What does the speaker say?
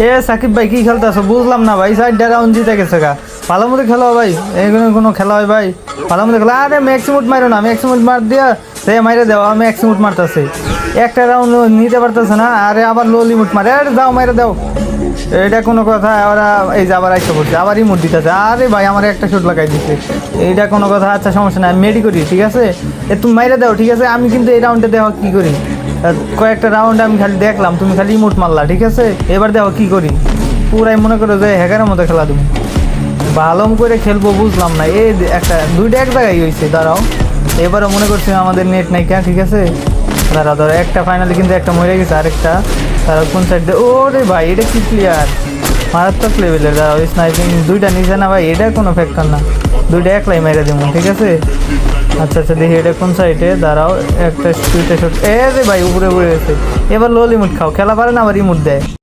এ সাকিব ভাই কি খেলতেছো বুঝলাম না ভাই, 4টা রাউন্ড জিতে গেছে গা। ভালো মতো খেলো ভাই, এগুলো কোনো খেলা হয় ভাই? ভালো মতো খেলো। আরে ম্যাক্সিমুট মারো না, ম্যাক্সিমুট মার দিয়া সে মাইরে দাও। আমি ম্যাক্সিমুট মারতেছি, একটা রাউন্ড নিতে পারতেছে না, আরে আবার লো লিমিট মারে। আরে দাও মাইরে দাও, এটা কোনো কথা? ওরা এই যে আবার আইসা পড়ছে, আবার ইমোট দিতেছে। আরে ভাই আমার একটা শট লাগাই দিচ্ছে, এইটা কোনো কথা? আচ্ছা সমস্যা নাই, আমি মেডি করি, ঠিক আছে? তুমি মাইরে দাও, ঠিক আছে? আমি কিন্তু এই রাউন্ডে দেখো কি করি। কয়েকটা রাউন্ড আমি খালি দেখলাম, তুমি খালি ইমোট মারলা, ঠিক আছে? এবার দেখো কি করি। পুরাই মনে করো যে হ্যাকারের মতো খেলা তুমি। ভালো করে খেলবো বুঝলাম না, এই একটা দুইটা এক জায়গায় হয়েছে। দাঁড়াও, এবারও মনে করছি আমাদের নেট নাই কেন, ঠিক আছে? দাঁড়া ধরো, একটা ফাইনালি কিন্তু একটা মরে গেছে, আরেকটা তারা কোন সাইড দিয়ে। ও রে ভাই এটা কি প্লেয়ার, মারাত্মক লেভেলের। দাঁড়াও স্নাইপিং দুইটা নিচে না ভাই, এটা কোনো ফ্যাক্টর না, দুইটা একলাই মেরে দেবো, ঠিক আছে? আচ্ছা আচ্ছা দেখি এটা কোন সাইডে। দাঁড়াও একটা দুইটা শট, এ রে ভাই উপরে উড়ে গেছে। এবার লো লিমিট খাও, খেলা পারে না আবার রিমোট দেয়।